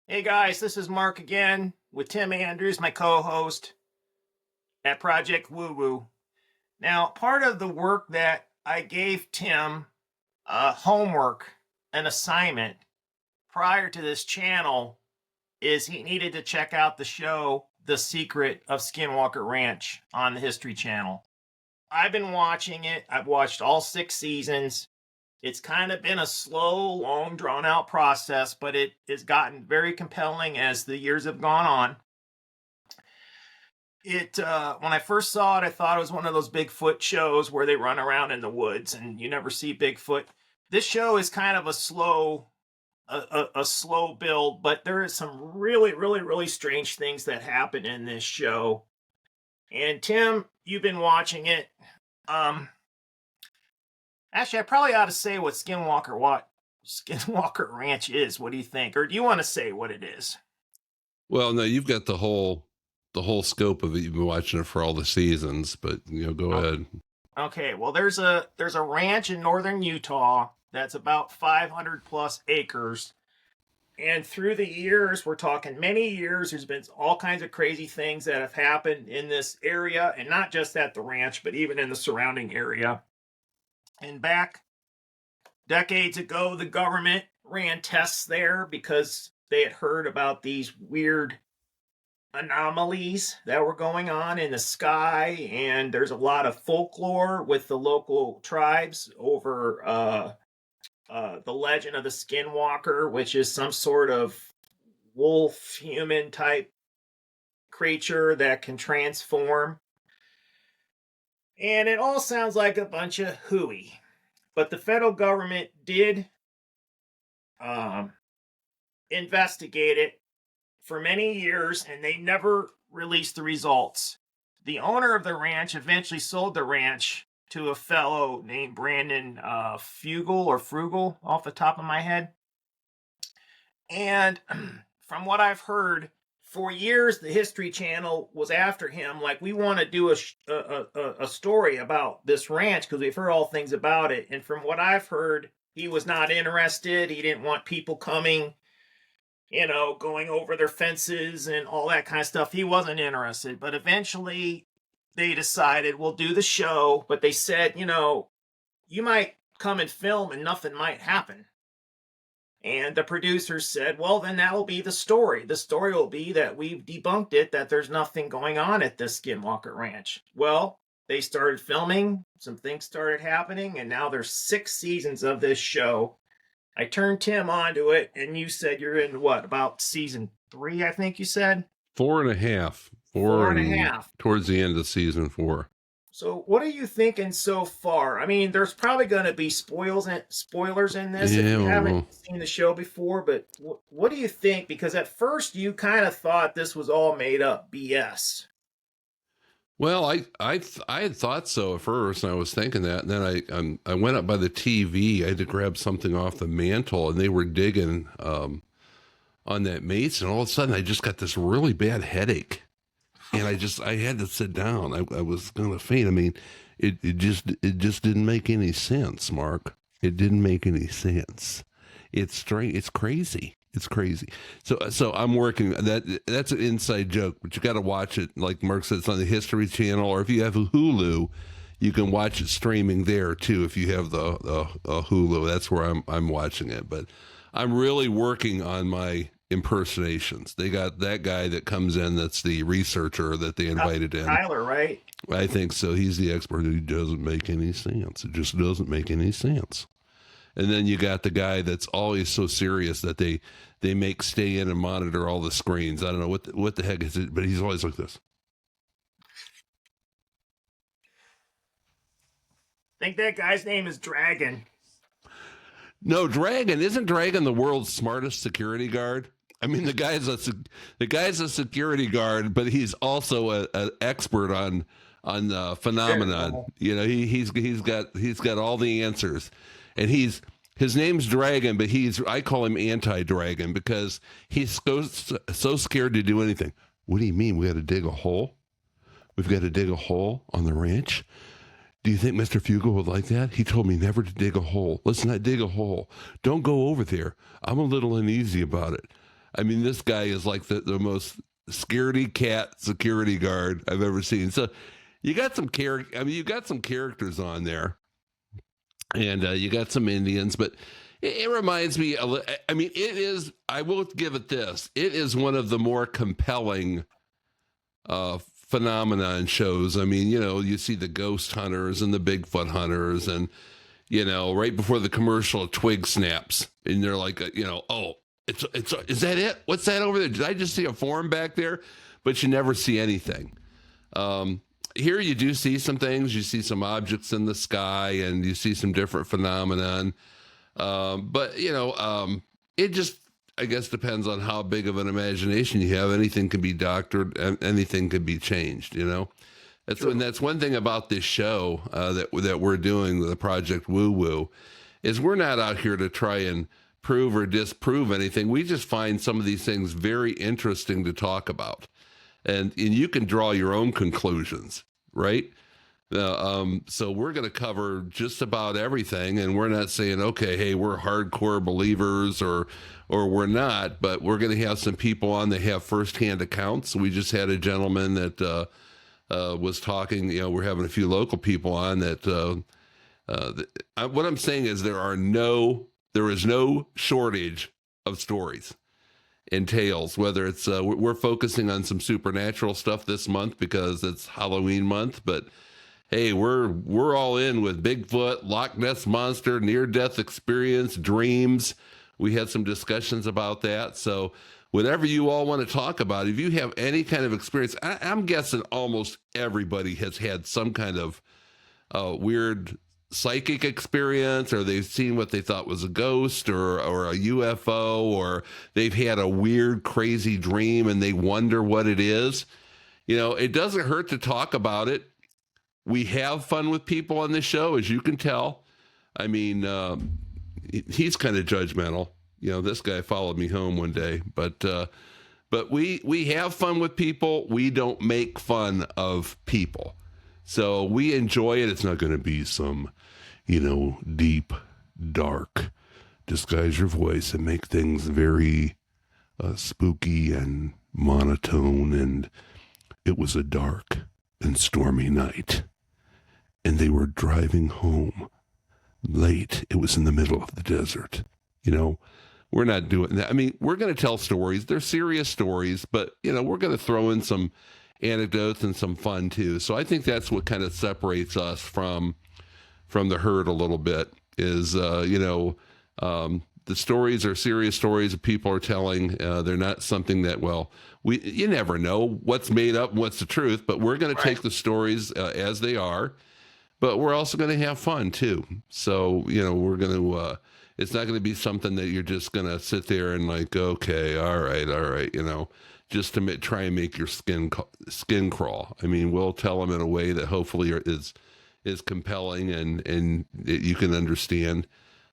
Hey guys, this is Mark again with Tim Andrews, my co-host at Project Woo Woo. Now, part of the work that I gave Tim, homework, an assignment prior to this channel is he needed to check out the show The Secret of Skinwalker Ranch on the History Channel. I've been watching it. I've watched all 6 seasons. It's kind of been a slow, long, drawn out process, but it has gotten very compelling as the years have gone on. When I first saw it, I thought it was one of those Bigfoot shows where they run around in the woods and you never see Bigfoot. This show is kind of a slow build, but there is some really strange things that happen in this show. And Tim, you've been watching it. Actually, I probably ought to say what Skinwalker Ranch is. What do you think? Or do you want to say what it is? Well, no, you've got the whole scope of it. You've been watching it for all the seasons, but go ahead. Okay, well, there's a ranch in northern Utah that's about 500 plus acres. And through the years, we're talking many years, there's been all kinds of crazy things that have happened in this area, and not just at the ranch, but even in the surrounding area. And back decades ago, the government ran tests there because they had heard about these weird anomalies that were going on in the sky. And there's a lot of folklore with the local tribes over the legend of the Skinwalker, which is some sort of wolf human type creature that can transform. And it all sounds like a bunch of hooey. But the federal government did investigate it for many years, and they never released the results. The owner of the ranch eventually sold the ranch to a fellow named Brandon Frugal, off the top of my head. And from what I've heard, for years, the History Channel was after him. Like, we want to do a story about this ranch because we've heard all things about it. And from what I've heard, he was not interested. He didn't want people coming, going over their fences and all that kind of stuff. He wasn't interested. But eventually, they decided we'll do the show. But they said, you might come and film and nothing might happen. And the producers said, well, then that will be the story. The story will be that we've debunked it, that there's nothing going on at this Skinwalker Ranch. Well, they started filming, some things started happening, and now there's 6 seasons of this show. I turned Tim onto it, and you said you're in about season 3, I think you said? 4.5. 4.5. Towards the end of season 4. So what are you thinking so far? I mean, there's probably going to be spoilers in this if you haven't seen the show before, but what do you think? Because at first you kind of thought this was all made up BS. Well, I had thought so at first, and I was thinking that, and then I went up by the TV. I had to grab something off the mantle, and they were digging on that mace, and all of a sudden I just got this really bad headache. And I had to sit down. I was going to faint. I mean, it just didn't make any sense, Mark. It didn't make any sense. It's strange. It's crazy. It's crazy. So I'm working. That's an inside joke, but you got to watch it. Like Mark said, it's on the History Channel, or if you have a Hulu, you can watch it streaming there too. If you have the Hulu, that's where I'm watching it. But I'm really working on my impersonations. They got that guy that comes in, that's the researcher that they invited in. Tyler, right? I think so. He's the expert who doesn't make any sense. It just doesn't make any sense. And then you got the guy that's always so serious that they make stay in and monitor all the screens. I don't know what the heck is it, but he's always like this. I think that guy's name is Dragon. No, Dragon. Isn't Dragon the world's smartest security guard? I mean, the guy's a security guard, but he's also an expert on phenomenon. He's got all the answers, and his name's Dragon, but I call him anti-Dragon because he's so scared to do anything. What do you mean? We got to dig a hole? We've got to dig a hole on the ranch? Do you think Mr. Fugel would like that? He told me never to dig a hole. Let's not dig a hole. Don't go over there. I'm a little uneasy about it. I mean, this guy is like the most scaredy cat security guard I've ever seen. So you got some you got some characters on there, and you got some Indians, but it reminds me. I mean, it is. I will give it this. It is one of the more compelling phenomenon shows. I mean, you see the ghost hunters and the Bigfoot hunters, and right before the commercial, a twig snaps, and they're like, oh, is that it? What's that over there? Did I just see a form back there? But you never see anything. Here you do see some things. You see some objects in the sky, and you see some different phenomenon. But it just, I guess, depends on how big of an imagination you have. Anything can be doctored, and anything can be changed. That's True. And that's one thing about this show that we're doing, the Project Woo Woo, is we're not out here to try and prove or disprove anything. We just find some of these things very interesting to talk about, and you can draw your own conclusions, right? So we're going to cover just about everything, and we're not saying, okay, hey, we're hardcore believers or we're not, but we're going to have some people on that have firsthand accounts. We just had a gentleman that was talking. We're having a few local people on that. What I'm saying is there is no shortage of stories and tales, whether it's we're focusing on some supernatural stuff this month because it's Halloween month, but hey, we're all in with Bigfoot, Loch Ness Monster, near-death experience, dreams. We had some discussions about that. So whatever you all want to talk about, if you have any kind of experience, I'm guessing almost everybody has had some kind of weird psychic experience, or they've seen what they thought was a ghost or a UFO, or they've had a weird, crazy dream and they wonder what it is. It doesn't hurt to talk about it. We have fun with people on this show, as you can tell. I mean, he's kind of judgmental. This guy followed me home one day, but we have fun with people. We don't make fun of people. So we enjoy it. It's not going to be some, deep, dark, disguise your voice and make things very spooky and monotone. And it was a dark and stormy night, and they were driving home late. It was in the middle of the desert. We're not doing that. I mean, we're going to tell stories. They're serious stories, but, we're going to throw in some anecdotes and some fun too. So I think that's what kind of separates us from the herd a little bit is, the stories are serious stories that people are telling. They're not something that, you never know what's made up and what's the truth, but we're going to take the stories as they are, but we're also going to have fun too. So, we're going to, it's not going to be something that you're just going to sit there and like, okay, all right, just to try and make your skin crawl. I mean, we'll tell them in a way that hopefully is compelling and you can understand.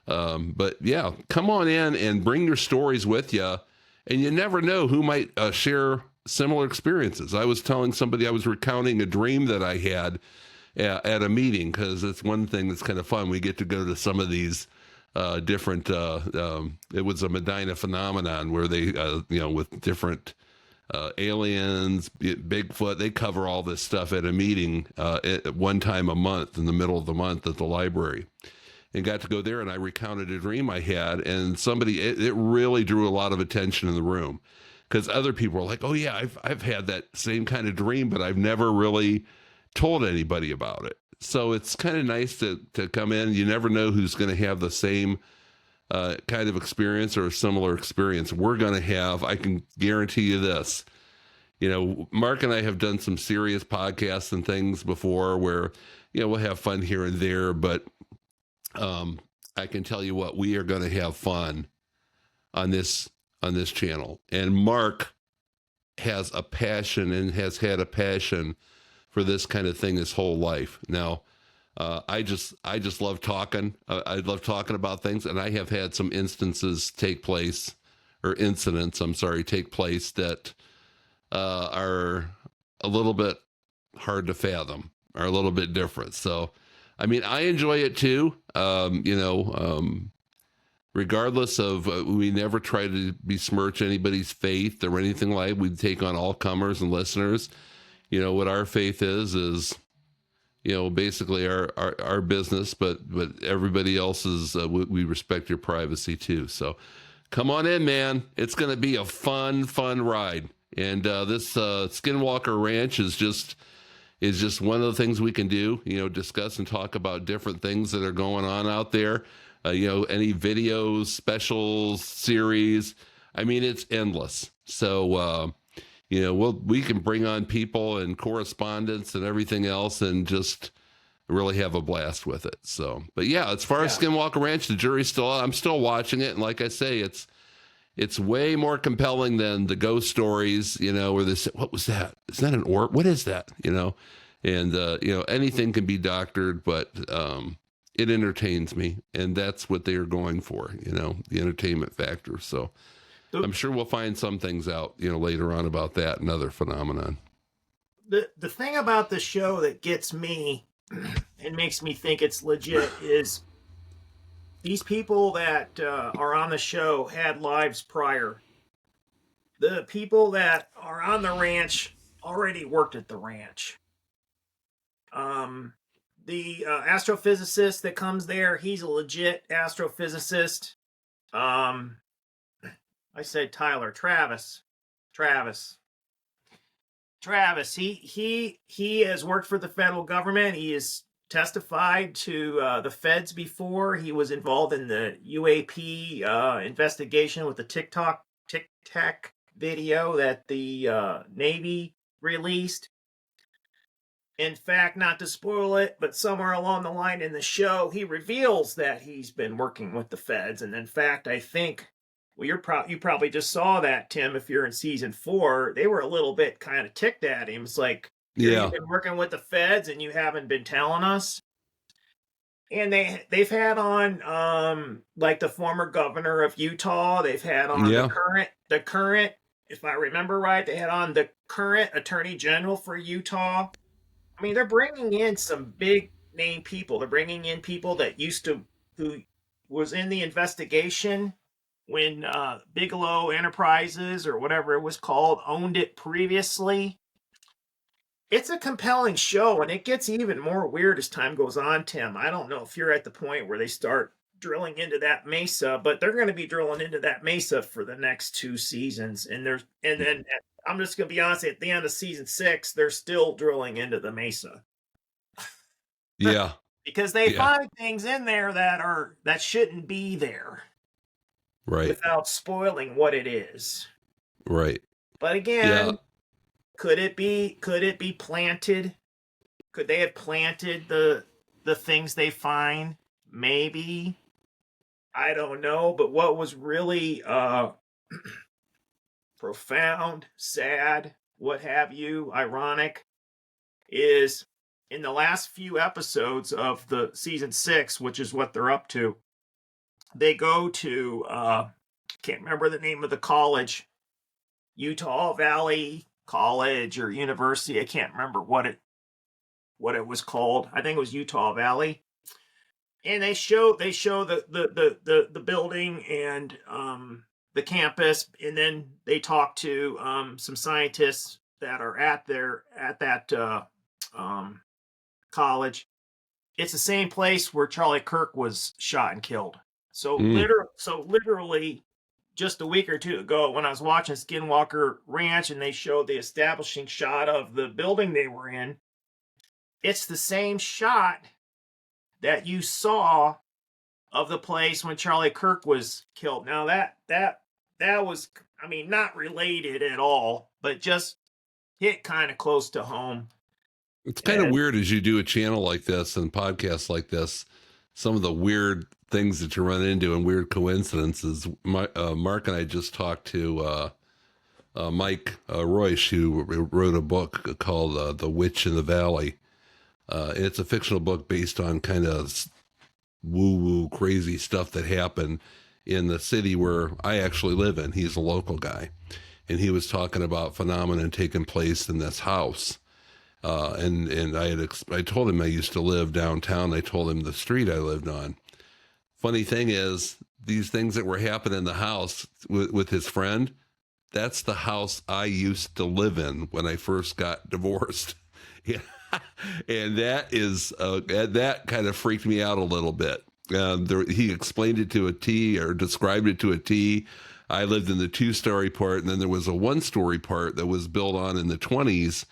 But yeah, come on in and bring your stories with you. And you never know who might share similar experiences. I was telling somebody I was recounting a dream that I had at a meeting, because it's one thing that's kind of fun. We get to go to some of these different, it was a Medina phenomenon where they, with different aliens, Bigfoot, they cover all this stuff at a meeting at one time a month in the middle of the month at the library. And got to go there, and I recounted a dream I had, and it really drew a lot of attention in the room, because other people were like, oh yeah, I've had that same kind of dream, but I've never really told anybody about it. So it's kind of nice to come in. You never know who's going to have the same kind of experience or a similar experience. We're going to have, I can guarantee you this, Mark and I have done some serious podcasts and things before where, we'll have fun here and there, but I can tell you what, we are going to have fun on this channel. And Mark has a passion and has had a passion for this kind of thing his whole life. Now, I just love talking. I love talking about things, and I have had some incidents take place that are a little bit hard to fathom, are a little bit different. So, I mean, I enjoy it too. regardless of, we never try to besmirch anybody's faith or anything like. We take on all comers and listeners. You know, what our faith is, you know, basically our business, but everybody else's, we respect your privacy too. So come on in, man. It's going to be a fun ride. And this Skinwalker Ranch is just one of the things we can do, you know, discuss and talk about different things that are going on out there. You know, any videos, specials, series. I mean, it's endless. So, you know, we can bring on people and correspondence and everything else and just really have a blast with it. So, but yeah, as far as Skinwalker Ranch, the jury's still out. I'm still watching it. And like I say, it's way more compelling than the ghost stories, you know, where this, what was that? Is that an orb? What is that? You know, and, you know, anything can be doctored, but, it entertains me, and that's what they're going for, you know, the entertainment factor. So I'm sure we'll find some things out, you know, later on about that and other phenomenon. The thing about the show that gets me and makes me think it's legit is these people that are on the show had lives prior. The people that are on the ranch already worked at the ranch. The astrophysicist that comes there, he's a legit astrophysicist. I said Tyler, Travis. He has worked for the federal government. He has testified to the feds before. He was involved in the UAP investigation with the Tic Tac video that the Navy released. In fact, not to spoil it, but somewhere along the line in the show, he reveals that he's been working with the feds. And in fact, I think, well, you probably just saw that, Tim, if you're in season 4, they were a little bit kind of ticked at him. It's like, you've been working with the feds and you haven't been telling us. And they've had on like the former governor of Utah. They've had on the current, if I remember right, they had on the current attorney general for Utah. I mean, they're bringing in some big name people. They're bringing in people that who was in the investigation when Bigelow Enterprises or whatever it was called owned it previously. It's a compelling show, and it gets even more weird as time goes on, Tim. I don't know if you're at the point where they start drilling into that mesa, but they're going to be drilling into that mesa for the next 2 seasons. And then I'm just going to be honest, at the end of season 6, they're still drilling into the mesa. Yeah. Because they find things in there that shouldn't be there. Right. Without spoiling what it is. Right. But again, could it be planted? Could they have planted the things they find? Maybe. I don't know. But what was really profound, sad, what have you, ironic, is in the last few episodes of the season 6, which is what they're up to, they go to, can't remember the name of the college, Utah Valley College or University. I can't remember what it was called. I think it was Utah Valley. And they show the building and the campus, and then they talk to some scientists that are at that college. It's the same place where Charlie Kirk was shot and killed. So literally just a week or two ago, when I was watching Skinwalker Ranch and they showed the establishing shot of the building they were in, it's the same shot that you saw of the place when Charlie Kirk was killed. Now that was, I mean, not related at all, but just hit kind of close to home. It's kind of weird as you do a channel like this and podcasts like this, some of the weird things that you run into and weird coincidences. Mark and I just talked to Mike Royce, who wrote a book called The Witch in the Valley. It's a fictional book based on kind of woo-woo crazy stuff that happened in the city where I actually live in. He's a local guy. And he was talking about phenomena taking place in this house. And I told him I used to live downtown. I told him the street I lived on. Funny thing is, these things that were happening in the house with his friend, that's the house I used to live in when I first got divorced. Yeah. And that kind of freaked me out a little bit. He explained it to a T, or described it to a T. I lived in the 2-story part, and then there was a 1-story part that was built on in the 20s,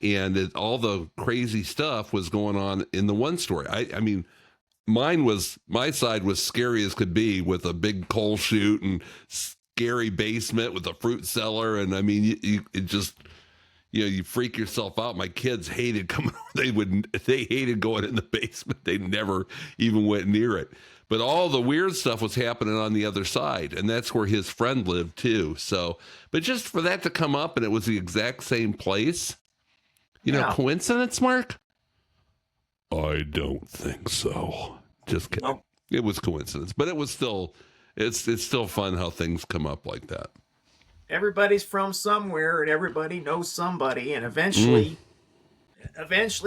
and all the crazy stuff was going on in the 1-story. I mean, my side was scary as could be, with a big coal chute and scary basement with a fruit cellar. And I mean, you freak yourself out. My kids hated coming. They hated going in the basement. They never even went near it. But all the weird stuff was happening on the other side, and that's where his friend lived too. So, but just for that to come up and it was the exact same place, coincidence, Mark? I don't think so. Just kidding. Nope. It was coincidence, but it's still fun how things come up like that. Everybody's from somewhere, and everybody knows somebody, and eventually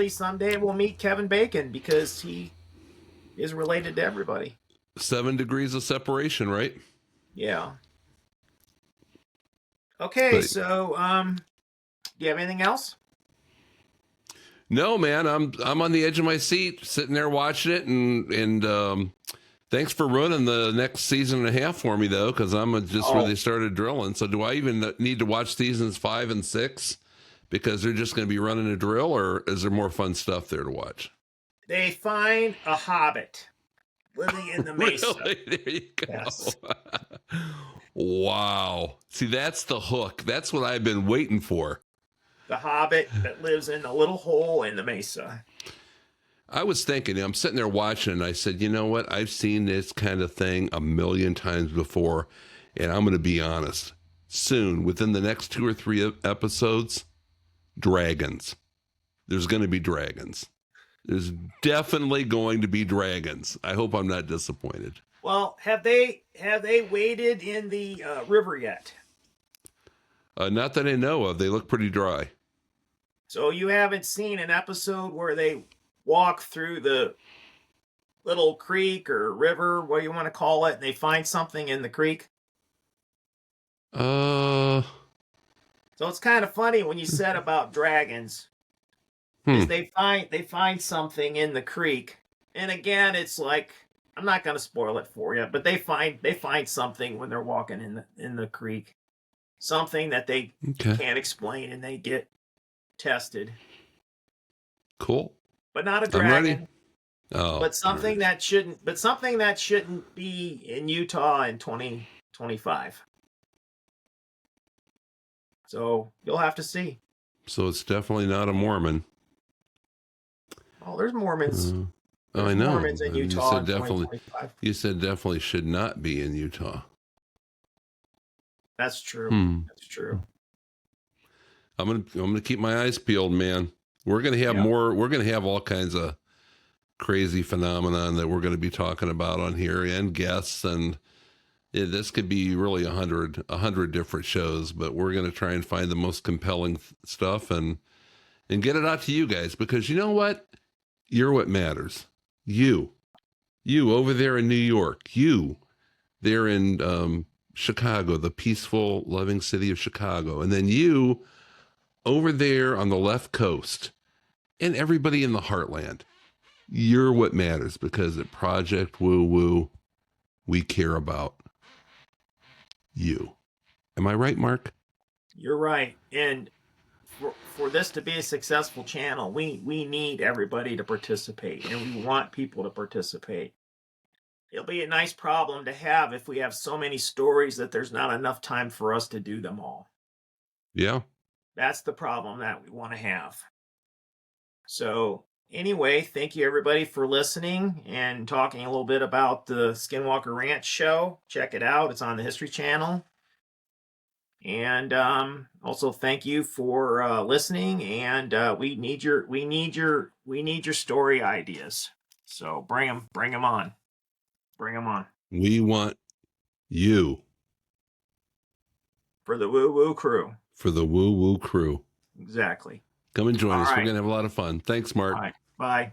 someday we'll meet Kevin Bacon, because he is related to everybody. 7 degrees of separation, right? Yeah. Okay, so do you have anything else? No, man, I'm on the edge of my seat, sitting there watching it, and thanks for running the next season and a half for me, though, because I'm just where they started drilling. So do I even need to watch seasons 5 and 6 because they're just going to be running a drill, or is there more fun stuff there to watch? They find a hobbit living in the mesa. Really? There you go. Yes. Wow. See, that's the hook. That's what I've been waiting for. The hobbit that lives in a little hole in the mesa. I was thinking, I'm sitting there watching, and I said, you know what? I've seen this kind of thing a million times before, and I'm going to be honest. Soon, within the next 2 or 3 episodes, dragons. There's going to be dragons. There's definitely going to be dragons. I hope I'm not disappointed. Well, have they waded in the river yet? Not that I know of. They look pretty dry. So you haven't seen an episode where they walk through the little creek or river, what you want to call it, and they find something in the creek? So it's kind of funny when you said about dragons. Is they find something in the creek. And again, it's like, I'm not going to spoil it for you, but they find something when they're walking in the creek. Something that they can't explain, and they get tested. Cool. But not a dragon. I'm ready. Oh, but something that shouldn't be in Utah in 2025. So you'll have to see. So it's definitely not a Mormon. Oh, there's Mormons. I know. Mormons in Utah. You said definitely should not be in Utah. That's true. That's true. I'm gonna keep my eyes peeled, man. We're gonna have more. We're gonna have all kinds of crazy phenomenon that we're gonna be talking about on here, and guests, and this could be really 100 different shows. But we're gonna try and find the most compelling stuff and get it out to you guys, because you know what? You're what matters. You over there in New York. You there in Chicago, the peaceful, loving city of Chicago. And then you over there on the left coast, and everybody in the heartland. You're what matters, because at Project Woo Woo, we care about you. Am I right, Mark? You're right. And for this to be a successful channel, we need everybody to participate, and we want people to participate. It'll be a nice problem to have if we have so many stories that there's not enough time for us to do them all. Yeah. That's the problem that we want to have. So anyway, thank you everybody for listening and talking a little bit about the Skinwalker Ranch show. Check it out. It's on the History Channel. And also thank you for listening. And we need your story ideas. So bring them on. Bring them on. We want you. For the Woo Woo crew. For the Woo Woo crew. Exactly. Come and join us. Right. We're going to have a lot of fun. Thanks, Mark. All right. Bye.